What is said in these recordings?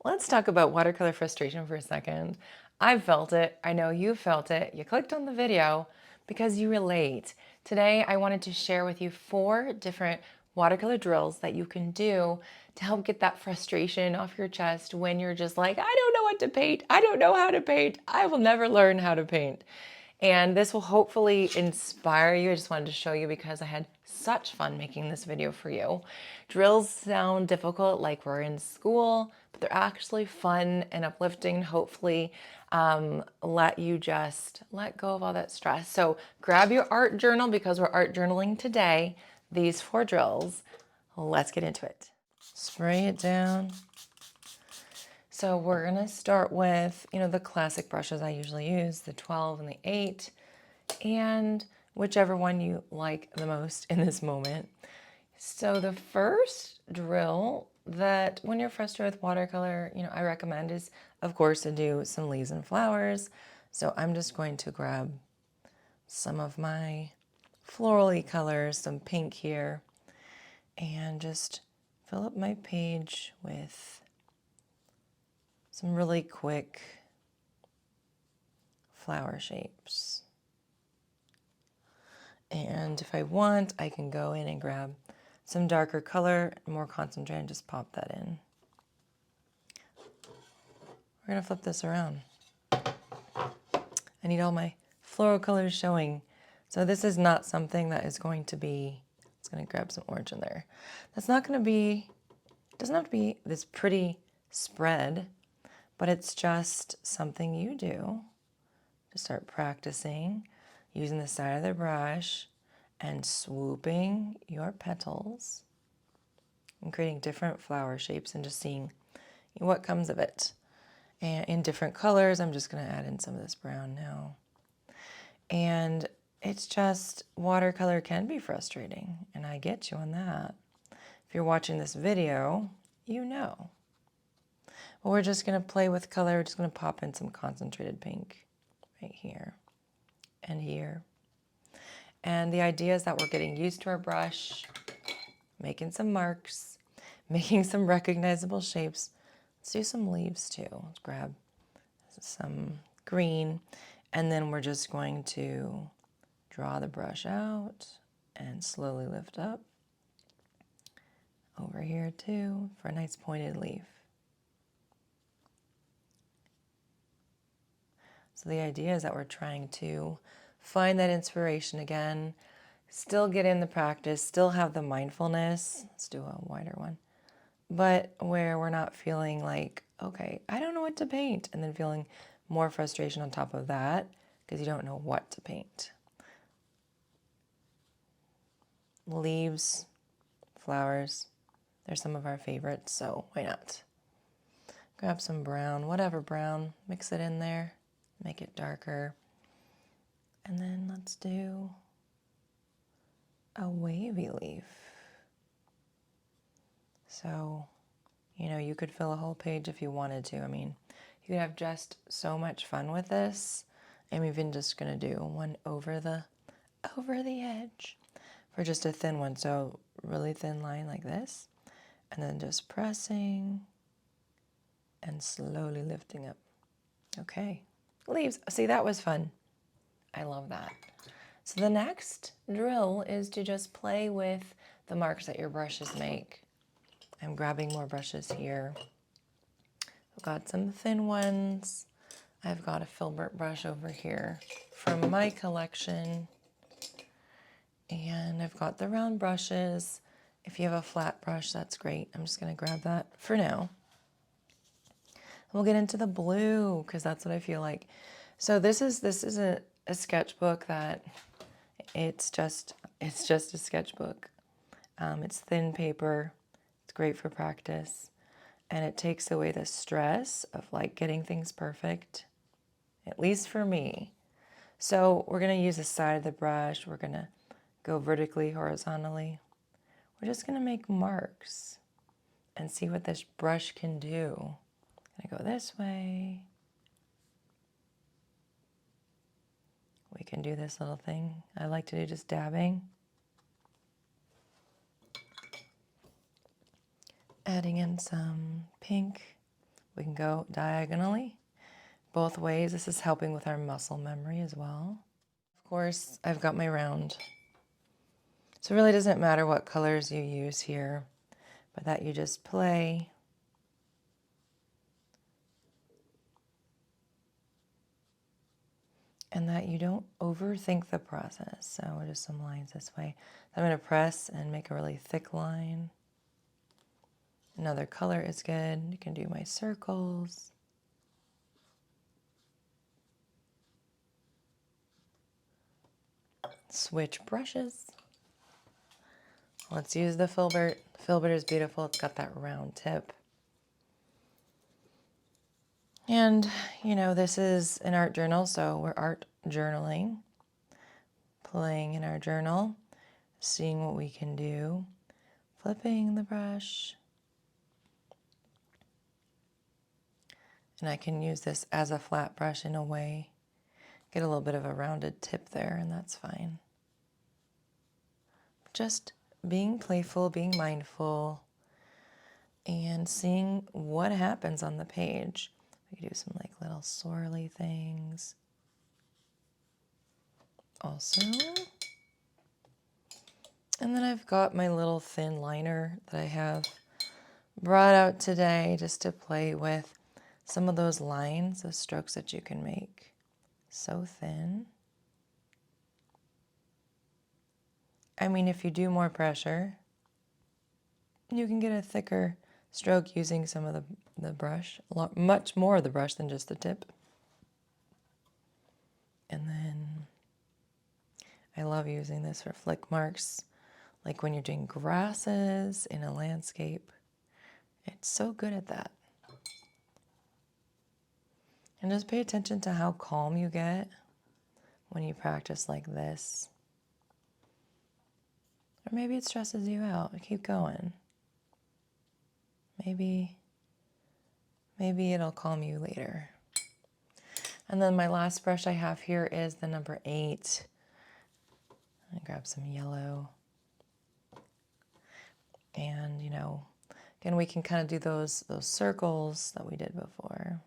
Let's talk about watercolor frustration for a second. I've felt it. I know you felt it. You clicked on the video because you relate. Today, I wanted to share with you 4 different watercolor drills that you can do to help get that frustration off your chest when you're just like, I don't know what to paint. I don't know how to paint. I will never learn how to paint. And this will hopefully inspire you. I just wanted to show you because I had such fun making this video for you. Drills sound difficult like we're in school, but they're actually fun and uplifting. Hopefully let you just let go of all that stress. So grab your art journal because we're art journaling today. These 4 drills. Let's get into it. Spray it down. So we're gonna start with, the classic brushes I usually use, the 12 and the 8, and whichever one you like the most in this moment. So the first drill that when you're frustrated with watercolor, I recommend is, of course, to do some leaves and flowers. So I'm just going to grab some of my floral-y colors, some pink here, and just fill up my page with some really quick flower shapes. And if I want, I can go in and grab some darker color, more concentrated, and just pop that in. We're gonna flip this around. I need all my floral colors showing. So this is not something that is going to be, it's gonna grab some orange in there. That's not gonna be, it doesn't have to be this pretty spread, but it's just something you do to start practicing using the side of the brush and swooping your petals and creating different flower shapes and just seeing what comes of it. And in different colors, I'm just going to add in some of this brown now. And it's just, watercolor can be frustrating, and I get you on that. If you're watching this video, you know. Well, we're just going to play with color. We're just going to pop in some concentrated pink right here and here. And the idea is that we're getting used to our brush, making some marks, making some recognizable shapes. Let's do some leaves too. Let's grab some green, and then we're just going to draw the brush out and slowly lift up. Over here too for a nice pointed leaf. So the idea is that we're trying to find that inspiration again, still get in the practice, still have the mindfulness. Let's do a wider one. But where we're not feeling like, okay, I don't know what to paint, and then feeling more frustration on top of that because you don't know what to paint. Leaves, flowers, they're some of our favorites, so why not? Grab some brown, whatever brown, mix it in there, make it darker. And then let's do a wavy leaf. So, you could fill a whole page if you wanted to. I mean, you could have just so much fun with this. I'm even just gonna do one over the edge for just a thin one. So really thin line like this, and then just pressing and slowly lifting up. Okay, leaves. See, that was fun. I love that. So the next drill is to just play with the marks that your brushes make. I'm grabbing more brushes here. I've got some thin ones. I've got a filbert brush over here from my collection. And I've got the round brushes. If you have a flat brush, that's great. I'm just gonna grab that for now. We'll get into the blue because that's what I feel like. So this is a sketchbook that it's just a sketchbook. It's thin paper. It's great for practice, and it takes away the stress of like getting things perfect, at least for me. So we're gonna use the side of the brush. We're gonna go vertically, horizontally. We're just gonna make marks and see what this brush can do. I'm gonna go this way. We can do this little thing I like to do, just dabbing. Adding in some pink, We can go diagonally both ways. This is helping with our muscle memory as well. Of course, I've got my round. So it really doesn't matter what colors you use here, but that you just play. And that you don't overthink the process. So just some lines this way. I'm going to press and make a really thick line. Another color is good. You can do my circles. Switch brushes. Let's use the filbert. The filbert is beautiful. It's got that round tip. And, you know, this is an art journal, so we're art journaling, playing in our journal, seeing what we can do, flipping the brush. And I can use this as a flat brush in a way, get a little bit of a rounded tip there, and that's fine. Just being playful, being mindful, and seeing what happens on the page. We can do some like little swirly things. Also, and then I've got my little thin liner that I have brought out today just to play with some of those lines, those strokes that you can make. So thin. I mean, if you do more pressure, you can get a thicker stroke using some of the brush, much more of the brush than just the tip. And then I love using this for flick marks, like when you're doing grasses in a landscape. It's so good at that. And just pay attention to how calm you get when you practice like this. Or maybe it stresses you out. Keep going. Maybe it'll calm you later. And then my last brush I have here is the number 8. I grab some yellow. And, you know, again, we can kind of do those circles that we did before.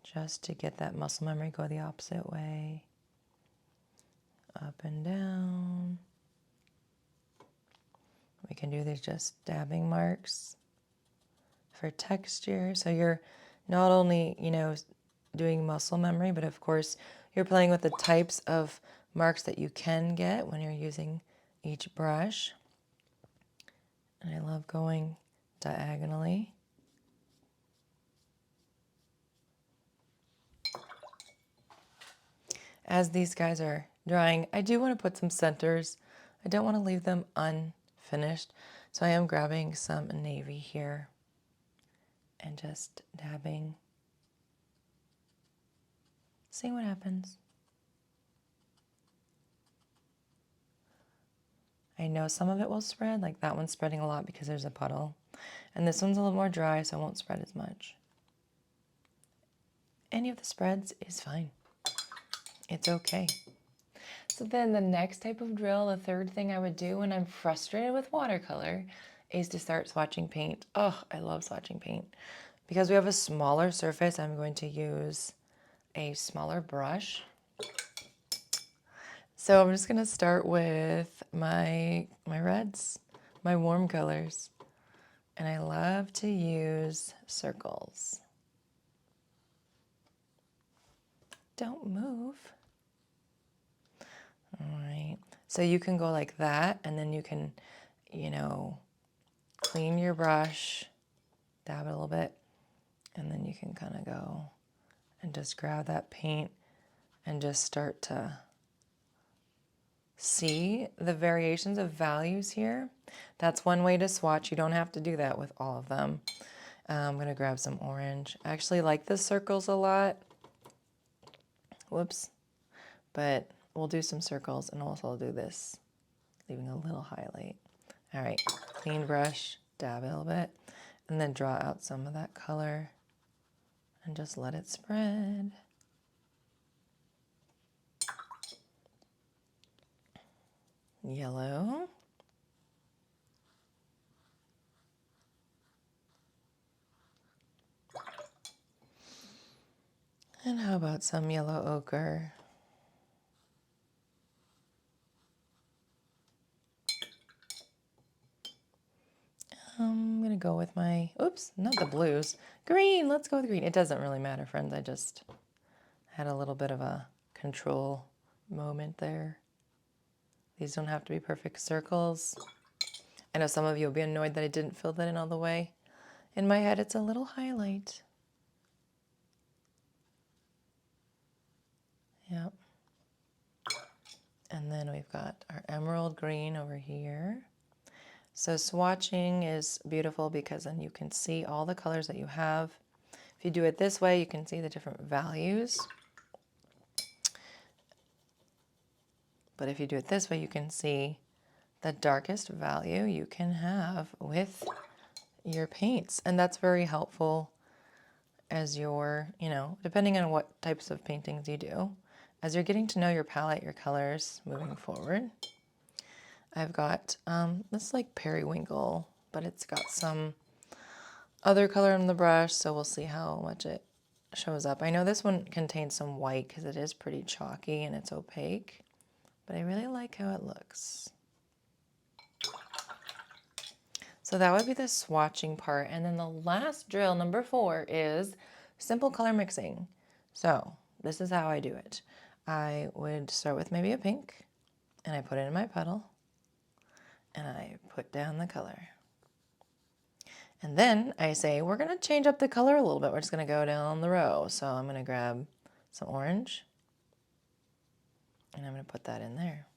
Just to get that muscle memory, go the opposite way. Up and down. We can do these just dabbing marks for texture. So you're not only, you know, doing muscle memory, but of course you're playing with the types of marks that you can get when you're using each brush. And I love going diagonally. As these guys are drying, I do want to put some centers. I don't want to leave them unfinished. So I am grabbing some navy here and just dabbing. Seeing what happens. I know some of it will spread, like that one's spreading a lot because there's a puddle. And this one's a little more dry, so it won't spread as much. Any of the spreads is fine. It's okay. So then the next type of drill, the third thing I would do when I'm frustrated with watercolor is to start swatching paint. Oh, I love swatching paint. Because we have a smaller surface, I'm going to use a smaller brush. So I'm just going to start with my reds, my warm colors. And I love to use circles. Don't move. All right. So you can go like that, and then you can, you know, clean your brush, dab it a little bit, and then you can kind of go and just grab that paint and just start to see the variations of values here. That's one way to swatch. You don't have to do that with all of them. I'm going to grab some orange. I actually like the circles a lot. Whoops. But we'll do some circles and also I'll do this, leaving a little highlight. All right, clean brush, dab it a little bit, and then draw out some of that color and just let it spread. Yellow. And how about some yellow ochre? I'm gonna go with my, oops, not the blues. Green, let's go with green. It doesn't really matter, friends. I just had a little bit of a control moment there. These don't have to be perfect circles. I know some of you will be annoyed that I didn't fill that in all the way. In my head, it's a little highlight. Yep. And then we've got our emerald green over here. So swatching is beautiful because then you can see all the colors that you have. If you do it this way, you can see the different values. But if you do it this way, you can see the darkest value you can have with your paints. And that's very helpful as you're, depending on what types of paintings you do, as you're getting to know your palette, your colors moving forward. I've got this like periwinkle, but it's got some other color in the brush, so we'll see how much it shows up. I know this one contains some white because it is pretty chalky and it's opaque, but I really like how it looks. So that would be the swatching part. And then the last drill, number 4, is simple color mixing. So this is how I do it. I would start with maybe a pink, and I put it in my puddle, and I put down the color. And then I say, we're going to change up the color a little bit. We're just going to go down the row. So I'm going to grab some orange, and I'm going to put that in there.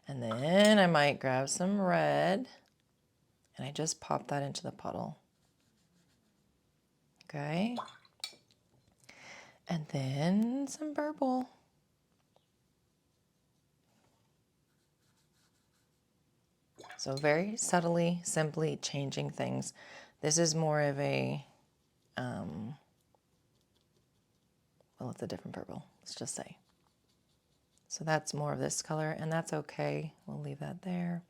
And then I might grab some red, and I just pop that into the puddle. Okay. And then some purple. So very subtly, simply changing things. This is more of a, well, it's a different purple, let's just say. So that's more of this color, and that's okay. We'll leave that there.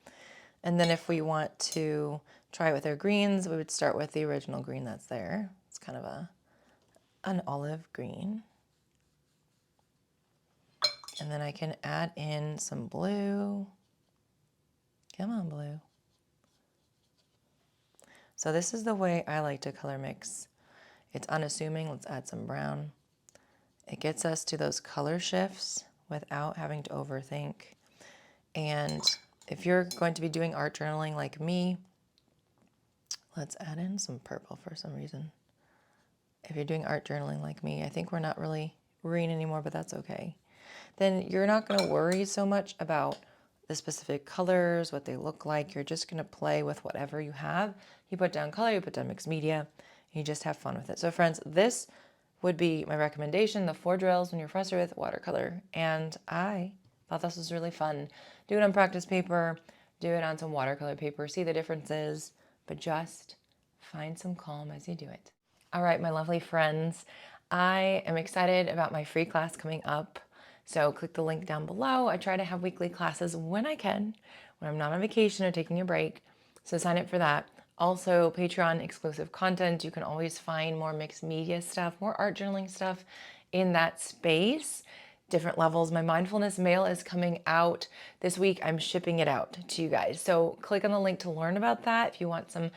And then if we want to try it with our greens, we would start with the original green that's there. It's kind of an olive green. And then I can add in some blue. Come on, blue. So this is the way I like to color mix. It's unassuming. Let's add some brown. It gets us to those color shifts without having to overthink. And if you're going to be doing art journaling like me, let's add in some purple for some reason. If you're doing art journaling like me, I think we're not really green anymore, but that's okay. Then you're not going to worry so much about the specific colors, what they look like. You're just going to play with whatever you have. You put down color, you put down mixed media, you just have fun with it. So friends, this would be my recommendation, the 4 drills when you're frustrated with watercolor. And I thought this was really fun. Do it on practice paper, do it on some watercolor paper, see the differences, but just find some calm as you do it. All right, my lovely friends, I am excited about my free class coming up. So click the link down below. I try to have weekly classes when I can, when I'm not on vacation or taking a break. So sign up for that. Also, Patreon exclusive content. You can always find more mixed media stuff, more art journaling stuff in that space. Different levels. My mindfulness mail is coming out this week. I'm shipping it out to you guys. So click on the link to learn about that if you want some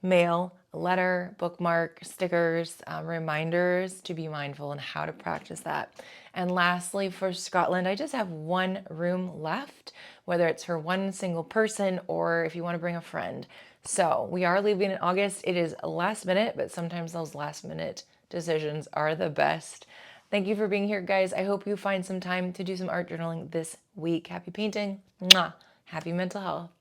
mail, a letter, bookmark, stickers, reminders to be mindful and how to practice that. And lastly, for Scotland, I just have 1 room left, whether it's for 1 single person or if you want to bring a friend. So we are leaving in August. It is last minute, but sometimes those last minute decisions are the best. Thank you for being here, guys. I hope you find some time to do some art journaling this week. Happy painting. Mwah. Happy mental health.